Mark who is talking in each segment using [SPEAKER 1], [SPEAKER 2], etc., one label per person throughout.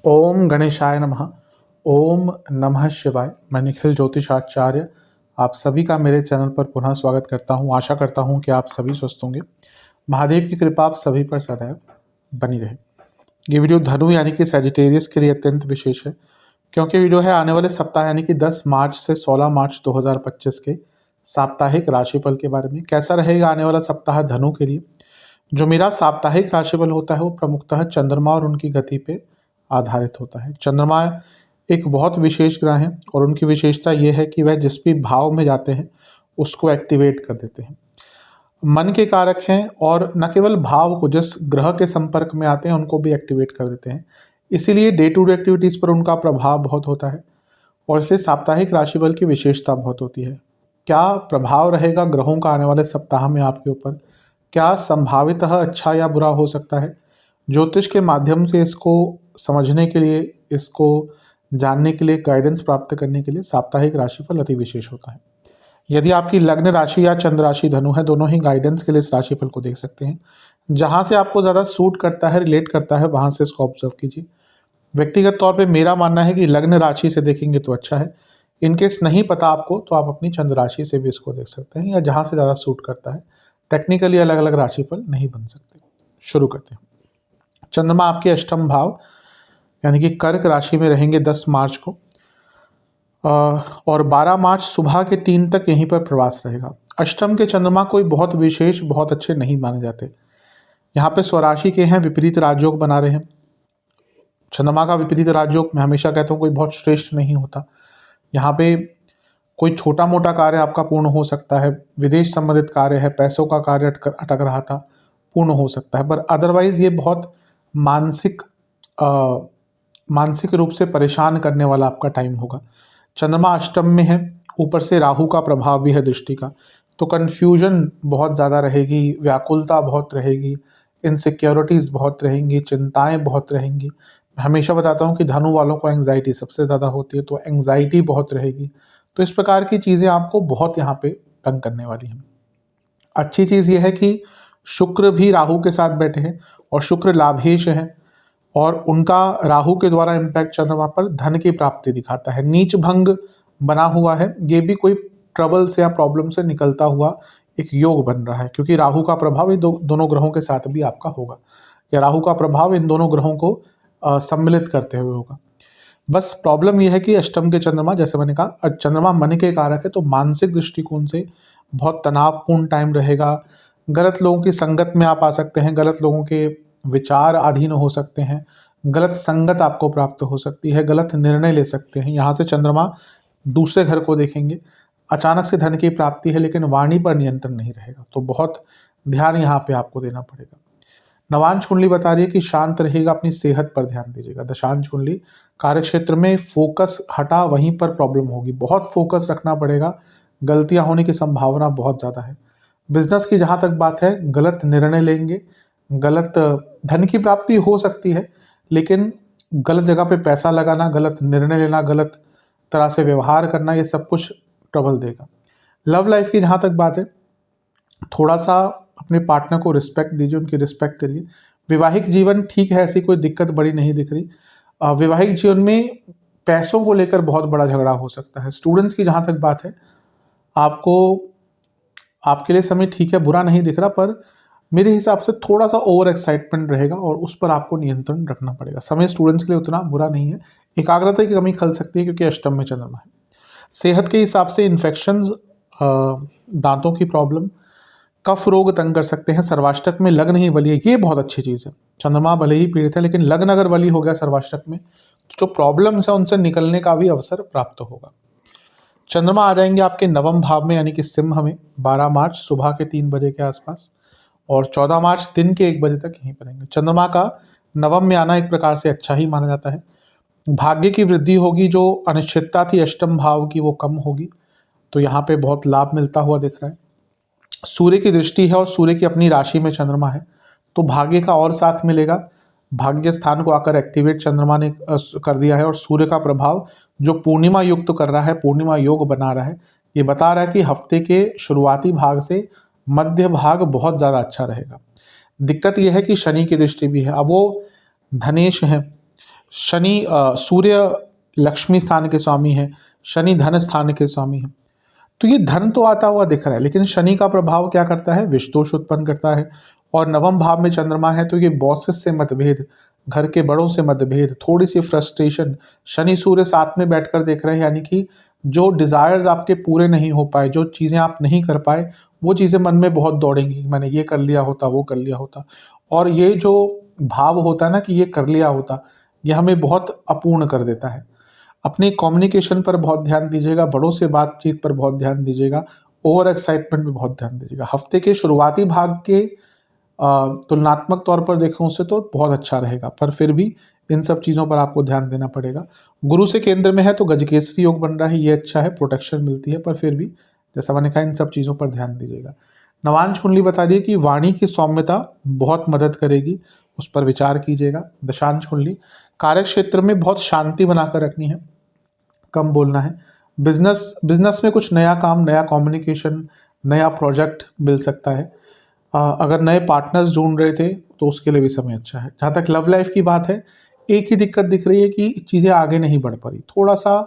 [SPEAKER 1] ओम गणेशाय नमः। ओम नमः शिवाय। मैं निखिल ज्योतिषाचार्य आप सभी का मेरे चैनल पर पुनः स्वागत करता हूं। आशा करता हूं कि आप सभी स्वस्थ होंगे। महादेव की कृपा आप सभी पर सदैव बनी रहे। ये वीडियो धनु यानी कि सैजिटेरियस के लिए अत्यंत विशेष है, क्योंकि वीडियो है आने वाले सप्ताह यानी कि 10 मार्च से 16 मार्च 2025 के साप्ताहिक राशिफल के बारे में। कैसा रहेगा आने वाला सप्ताह धनु के लिए। जो मेरा साप्ताहिक राशिफल होता है वो प्रमुखतः चंद्रमा और उनकी गति पे आधारित होता है। चंद्रमा एक बहुत विशेष ग्रह है और उनकी विशेषता यह है कि वह जिस भी भाव में जाते हैं उसको एक्टिवेट कर देते हैं। मन के कारक हैं और न केवल भाव को, जिस ग्रह के संपर्क में आते हैं उनको भी एक्टिवेट कर देते हैं। इसीलिए डे टू डे एक्टिविटीज़ पर उनका प्रभाव बहुत होता है और इसलिए साप्ताहिक राशिफल की विशेषता बहुत होती है। क्या प्रभाव रहेगा ग्रहों का आने वाले सप्ताह में आपके ऊपर, क्या संभावितः अच्छा या बुरा हो सकता है, ज्योतिष के माध्यम से इसको समझने के लिए, इसको जानने के लिए, गाइडेंस प्राप्त करने के लिए साप्ताहिक राशिफल अति विशेष होता है। यदि आपकी लग्न राशि या चंद्र राशि धनु है, दोनों ही गाइडेंस के लिए इस राशिफल को देख सकते हैं। जहाँ से आपको ज़्यादा सूट करता है, रिलेट करता है, वहाँ से इसको ऑब्जर्व कीजिए। व्यक्तिगत तौर पे मेरा मानना है कि लग्न राशि से देखेंगे तो अच्छा है। इनकेस नहीं पता आपको तो आप अपनी चंद्र राशि से भी इसको देख सकते हैं, या जहाँ से ज़्यादा सूट करता है। टेक्निकली अलग अलग राशिफल नहीं बन सकते। शुरू करते हैं। चंद्रमा आपके अष्टम भाव यानी कि कर्क राशि में रहेंगे 10 मार्च को और 12 मार्च सुबह के 3 तक यहीं पर प्रवास रहेगा। अष्टम के चंद्रमा कोई बहुत विशेष, बहुत अच्छे नहीं माने जाते। यहाँ पे स्वराशि के हैं, विपरीत राजयोग बना रहे हैं। चंद्रमा का विपरीत राजयोग मैं हमेशा कहता हूँ कोई बहुत श्रेष्ठ नहीं होता। यहाँ पे कोई छोटा मोटा कार्य आपका पूर्ण हो सकता है, विदेश संबंधित कार्य है, पैसों का कार्य अटक रहा था, पूर्ण हो सकता है, पर अदरवाइज ये बहुत मानसिक रूप से परेशान करने वाला आपका टाइम होगा। चंद्रमा अष्टम में है, ऊपर से राहु का प्रभाव भी है दृष्टि का, तो कन्फ्यूजन बहुत ज़्यादा रहेगी, व्याकुलता बहुत रहेगी, इनसिक्योरिटीज़ बहुत रहेंगी, चिंताएं बहुत रहेंगी। मैं हमेशा बताता हूँ कि धनु वालों को एंग्जाइटी सबसे ज़्यादा होती है, तो एंग्जाइटी बहुत रहेगी। तो इस प्रकार की चीज़ें आपको बहुत यहाँ पे तंग करने वाली हैं। अच्छी चीज़ यह है कि शुक्र भी राहु के साथ बैठे हैं और शुक्र लाभेश हैं और उनका राहु के द्वारा इम्पैक्ट चंद्रमा पर धन की प्राप्ति दिखाता है। नीच भंग बना हुआ है, ये भी कोई ट्रबल से या प्रॉब्लम से निकलता हुआ एक योग बन रहा है, क्योंकि राहु का प्रभाव ये दोनों ग्रहों के साथ भी आपका होगा, या राहु का प्रभाव इन दोनों ग्रहों को सम्मिलित करते हुए होगा। बस प्रॉब्लम यह है कि अष्टम के चंद्रमा, जैसे मैंने कहा, चंद्रमा मन के कारक है, तो मानसिक दृष्टिकोण से बहुत तनावपूर्ण टाइम रहेगा। गलत लोगों की संगत में आप आ सकते हैं, गलत लोगों के विचार अधीन हो सकते हैं, गलत संगत आपको प्राप्त हो सकती है, गलत निर्णय ले सकते हैं। यहाँ से चंद्रमा दूसरे घर को देखेंगे। अचानक से धन की प्राप्ति है, लेकिन वाणी पर नियंत्रण नहीं रहेगा, तो बहुत ध्यान यहाँ पे आपको देना पड़ेगा। नवांश कुंडली बता रही है कि शांत रहेगा, अपनी सेहत पर ध्यान दीजिएगा। दशांश कुंडली कार्य क्षेत्र में फोकस हटा, वहीं पर प्रॉब्लम होगी, बहुत फोकस रखना पड़ेगा, गलतियां होने की संभावना बहुत ज़्यादा है। बिजनेस की जहाँ तक बात है, गलत निर्णय लेंगे, गलत धन की प्राप्ति हो सकती है, लेकिन गलत जगह पे पैसा लगाना, गलत निर्णय लेना, गलत तरह से व्यवहार करना, ये सब कुछ ट्रबल देगा। लव लाइफ की जहाँ तक बात है, थोड़ा सा अपने पार्टनर को रिस्पेक्ट दीजिए, उनकी रिस्पेक्ट करिए। वैवाहिक जीवन ठीक है, ऐसी कोई दिक्कत बड़ी नहीं दिख रही। वैवाहिक जीवन में पैसों को लेकर बहुत बड़ा झगड़ा हो सकता है। स्टूडेंट्स की जहाँ तक बात है, आपके लिए समय ठीक है, बुरा नहीं दिख रहा, पर मेरे हिसाब से थोड़ा सा ओवर एक्साइटमेंट रहेगा और उस पर आपको नियंत्रण रखना पड़ेगा। समय स्टूडेंट्स के लिए उतना बुरा नहीं है। एकाग्रता की कमी खल सकती है क्योंकि अष्टम में चंद्रमा है। सेहत के हिसाब से इन्फेक्शंस, दांतों की प्रॉब्लम, कफ रोग तंग कर सकते हैं। सर्वाष्टक में लग्न ही बली है, ये बहुत अच्छी चीज़ है। चंद्रमा भले ही पीड़ित है, लेकिन लग्न अगर बली हो गया सर्वाष्टक में, तो जो प्रॉब्लम्स है उनसे निकलने का भी अवसर प्राप्त होगा। चंद्रमा आ जाएंगे आपके नवम भाव में यानी कि सिंह में 12 मार्च सुबह के 3 बजे के आसपास और 14 मार्च दिन के 1 बजे तक यहीं पर रहेंगे। चंद्रमा का नवम में आना एक प्रकार से अच्छा ही माना जाता है। भाग्य की वृद्धि होगी, जो अनिश्चितता थी अष्टम भाव की वो कम होगी, तो यहाँ पे बहुत लाभ मिलता हुआ दिख रहा है। सूर्य की दृष्टि है और सूर्य की अपनी राशि में चंद्रमा है, तो भाग्य का और साथ मिलेगा। भाग्य स्थान को आकर एक्टिवेट चंद्रमा ने कर दिया है और सूर्य का प्रभाव जो पूर्णिमा युक्त कर रहा है, पूर्णिमा योग बना रहा है, ये बता रहा है कि हफ्ते के शुरुआती भाग से मध्य भाग बहुत ज़्यादा अच्छा रहेगा। दिक्कत यह है कि शनि की दृष्टि भी है। अब वो धनेश है, शनि सूर्य लक्ष्मी स्थान के स्वामी है, शनि धन स्थान के स्वामी है। तो ये धन तो आता हुआ दिख रहा है, लेकिन शनि का प्रभाव क्या करता है, विष दोष उत्पन्न करता है। और नवम भाव में चंद्रमा है, तो ये बॉसेस से मतभेद, घर के बड़ों से मतभेद, थोड़ी सी फ्रस्ट्रेशन। शनि सूर्य साथ में बैठकर देख रहे हैं, यानी कि जो डिजायर्स आपके पूरे नहीं हो पाए, जो चीज़ें आप नहीं कर पाए, वो चीज़ें मन में बहुत दौड़ेंगी, मैंने ये कर लिया होता, वो कर लिया होता। और ये जो भाव होता है ना कि ये कर लिया होता, ये हमें बहुत अपूर्ण कर देता है। अपने कम्युनिकेशन पर बहुत ध्यान दीजिएगा, बड़ों से बातचीत पर बहुत ध्यान दीजिएगा, ओवर एक्साइटमेंट में बहुत ध्यान दीजिएगा। हफ्ते के शुरुआती भाग के तुलनात्मक तौर पर देखें उससे तो बहुत अच्छा रहेगा, पर फिर भी इन सब चीज़ों पर आपको ध्यान देना पड़ेगा। गुरु से केंद्र में है तो गजकेसरी योग बन रहा है, ये अच्छा है, प्रोटेक्शन मिलती है, पर फिर भी जैसा मैंने कहा इन सब चीज़ों पर ध्यान दीजिएगा। नवांश कुंडली बता दी कि वाणी की सौम्यता बहुत मदद करेगी, उस पर विचार कीजिएगा। दशांश कुंडली कार्य क्षेत्र में बहुत शांति बनाकर रखनी है, कम बोलना है। बिजनेस में कुछ नया काम, नया कम्युनिकेशन, नया प्रोजेक्ट मिल सकता है। अगर नए पार्टनर्स ढूंढ रहे थे तो उसके लिए भी समय अच्छा है। जहाँ तक लव लाइफ की बात है, एक ही दिक्कत दिख रही है कि चीज़ें आगे नहीं बढ़ पा रही, थोड़ा सा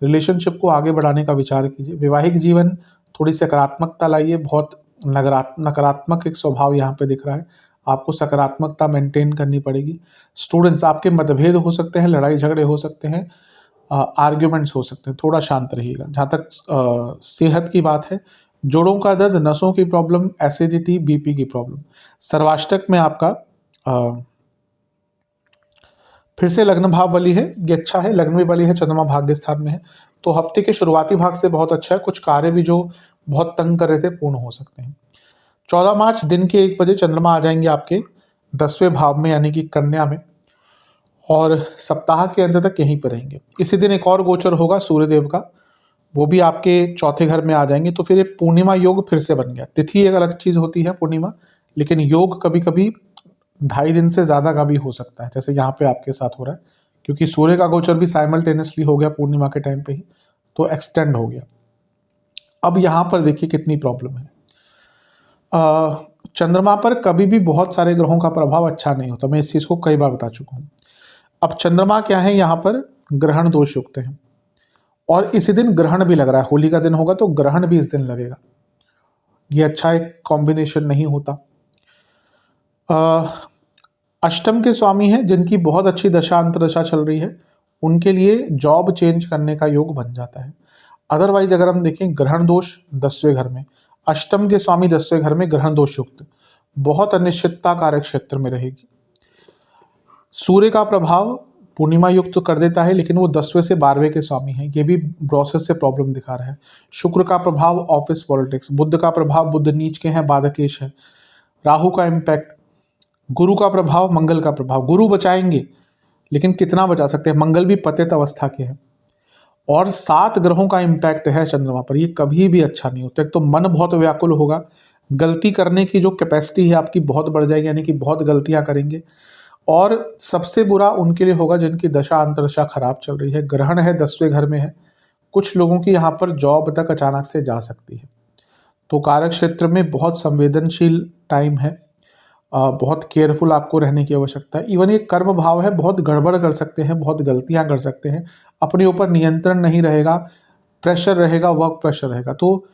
[SPEAKER 1] रिलेशनशिप को आगे बढ़ाने का विचार कीजिए। वैवाहिक जीवन थोड़ी सकारात्मकता लाइए, बहुत नकारात्मक एक स्वभाव यहाँ पे दिख रहा है, आपको सकारात्मकता मेंटेन करनी पड़ेगी। स्टूडेंट्स, आपके मतभेद हो सकते हैं, लड़ाई झगड़े हो सकते हैं, आर्ग्यूमेंट्स हो सकते हैं, थोड़ा शांत रहिएगा। जहाँ तक सेहत की बात है, जोड़ों का दर्द, नसों की प्रॉब्लम, एसिडिटी, बीपी की प्रॉब्लम। सर्वाष्टक में आपका फिर से लग्न भाव बली है, ये अच्छा है, लग्न में बली है, चंद्रमा भाग्य स्थान में है, तो हफ्ते के शुरुआती भाग से बहुत अच्छा है। कुछ कार्य भी जो बहुत तंग कर रहे थे पूर्ण हो सकते हैं। 14 मार्च दिन के 1 बजे चंद्रमा आ जाएंगे आपके 10वें भाव में, यानी कि कन्या में, और सप्ताह के अंत तक यहीं पर रहेंगे। इसी दिन एक और गोचर होगा सूर्यदेव का, वो भी आपके चौथे घर में आ जाएंगे, तो फिर ये पूर्णिमा योग फिर से बन गया। तिथि एक अलग चीज़ होती है पूर्णिमा, लेकिन योग कभी कभी 2.5 दिन से ज़्यादा का भी हो सकता है, जैसे यहाँ पे आपके साथ हो रहा है, क्योंकि सूर्य का गोचर भी साइमल्टेनियसली हो गया पूर्णिमा के टाइम पे ही, तो एक्सटेंड हो गया। अब यहाँ पर देखिए कितनी प्रॉब्लम है। चंद्रमा पर कभी भी बहुत सारे ग्रहों का प्रभाव अच्छा नहीं होता, मैं इस चीज़ को कई बार बता चुका हूँ। अब चंद्रमा क्या है, यहाँ पर ग्रहण दोष युक्त हैं, और इसी दिन ग्रहण भी लग रहा है, होली का दिन होगा तो ग्रहण भी इस दिन लगेगा। ये अच्छा एक कॉम्बिनेशन नहीं होता। अष्टम के स्वामी हैं, जिनकी बहुत अच्छी दशा अंतरदशा चल रही है, उनके लिए जॉब चेंज करने का योग बन जाता है। अदरवाइज अगर हम देखें, ग्रहण दोष 10वें घर में, अष्टम के स्वामी 10वें घर में ग्रहण दोष युक्त, बहुत अनिश्चितता कार्य क्षेत्र में रहेगी। सूर्य का प्रभाव पूर्णिमा युक्त तो कर देता है, लेकिन वो 10वें से 12वें के स्वामी हैं, ये भी प्रोसेस से प्रॉब्लम दिखा रहा है। शुक्र का प्रभाव ऑफिस पॉलिटिक्स, बुध का प्रभाव, बुध नीच के हैं, बाधकेश है। राहु का इम्पैक्ट, गुरु का प्रभाव, मंगल का प्रभाव, गुरु बचाएंगे लेकिन कितना बचा सकते हैं, मंगल भी पतित अवस्था के हैं, और 7 ग्रहों का इम्पैक्ट है चंद्रमा पर, ये कभी भी अच्छा नहीं होता। एक तो मन बहुत व्याकुल होगा, गलती करने की जो कैपेसिटी है आपकी बहुत बढ़ जाएगी, यानी कि बहुत गलतियां करेंगे। और सबसे बुरा उनके लिए होगा जिनकी दशा अंतरदशा खराब चल रही है। ग्रहण है, 10वें घर में है, कुछ लोगों की यहाँ पर जॉब तक अचानक से जा सकती है। तो कार्य क्षेत्र में बहुत संवेदनशील टाइम है, बहुत केयरफुल आपको रहने की आवश्यकता है। इवन ये कर्म भाव है, बहुत गड़बड़ कर सकते हैं, बहुत गलतियां कर सकते हैं, अपने ऊपर नियंत्रण नहीं रहेगा, प्रेशर रहेगा, वर्क प्रेशर रहेगा। तो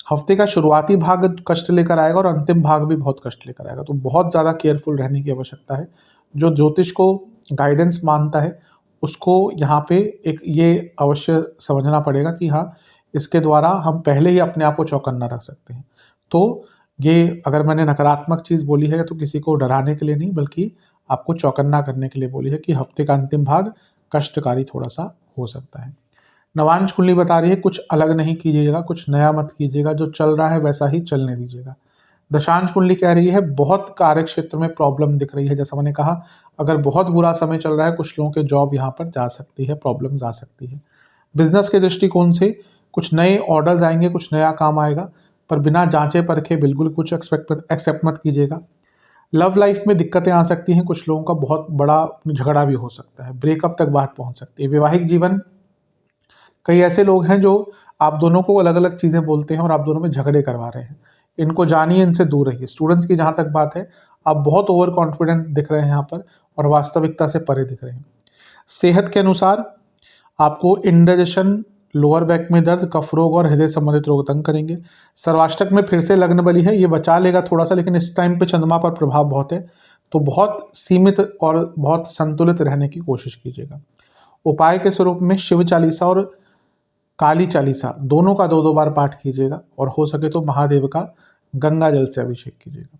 [SPEAKER 1] हफ्ते का शुरुआती भाग कष्ट लेकर आएगा और अंतिम भाग भी बहुत कष्ट लेकर आएगा, तो बहुत ज़्यादा केयरफुल रहने की आवश्यकता है। जो ज्योतिष को गाइडेंस मानता है उसको यहाँ पे एक ये अवश्य समझना पड़ेगा कि हाँ, इसके द्वारा हम पहले ही अपने आप को चौकन्ना रख सकते हैं। तो ये अगर मैंने नकारात्मक चीज़ बोली है तो किसी को डराने के लिए नहीं, बल्कि आपको चौकन्ना करने के लिए बोली है कि हफ्ते का अंतिम भाग कष्टकारी थोड़ा सा हो सकता है। नवांश कुंडली बता रही है कुछ अलग नहीं कीजिएगा, कुछ नया मत कीजिएगा, जो चल रहा है वैसा ही चलने दीजिएगा। दशांश कुंडली कह रही है बहुत कार्य क्षेत्र में प्रॉब्लम दिख रही है, जैसा मैंने कहा अगर बहुत बुरा समय चल रहा है, कुछ लोगों के जॉब यहाँ पर जा सकती है, प्रॉब्लम्स आ सकती है। बिजनेस के दृष्टिकोण से कुछ नए ऑर्डर्स आएंगे, कुछ नया काम आएगा, पर बिना जांचे परखे बिल्कुल कुछ एक्सेप्ट मत कीजिएगा। लव लाइफ में दिक्कतें आ सकती हैं, कुछ लोगों का बहुत बड़ा झगड़ा भी हो सकता है, ब्रेकअप तक बात पहुंच सकती है। वैवाहिक जीवन, कई ऐसे लोग हैं जो आप दोनों को अलग अलग चीज़ें बोलते हैं और आप दोनों में झगड़े करवा रहे हैं, इनको जानिए, इनसे दूर रहिए। स्टूडेंट्स की जहाँ तक बात है, आप बहुत ओवर कॉन्फिडेंट दिख रहे हैं यहाँ पर और वास्तविकता से परे दिख रहे हैं। सेहत के अनुसार आपको इंडाइजेशन, लोअर बैक में दर्द, कफ रोग और हृदय संबंधित रोग तंग करेंगे। सर्वाष्टक में फिर से लग्न बली है, ये बचा लेगा थोड़ा सा, लेकिन इस टाइम पे चंद्रमा पर प्रभाव बहुत है, तो बहुत सीमित और बहुत संतुलित रहने की कोशिश कीजिएगा। उपाय के स्वरूप में शिव चालीसा और काली चालीसा दोनों का 2-2 बार पाठ कीजिएगा और हो सके तो महादेव का गंगा जल से अभिषेक कीजिएगा।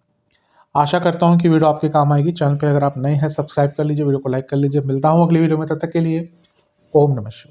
[SPEAKER 1] आशा करता हूँ कि वीडियो आपके काम आएगी। चैनल पे अगर आप नए हैं सब्सक्राइब कर लीजिए, वीडियो को लाइक कर लीजिए। मिलता हूँ अगली वीडियो में, तब तक के लिए ओम नमः शिवाय।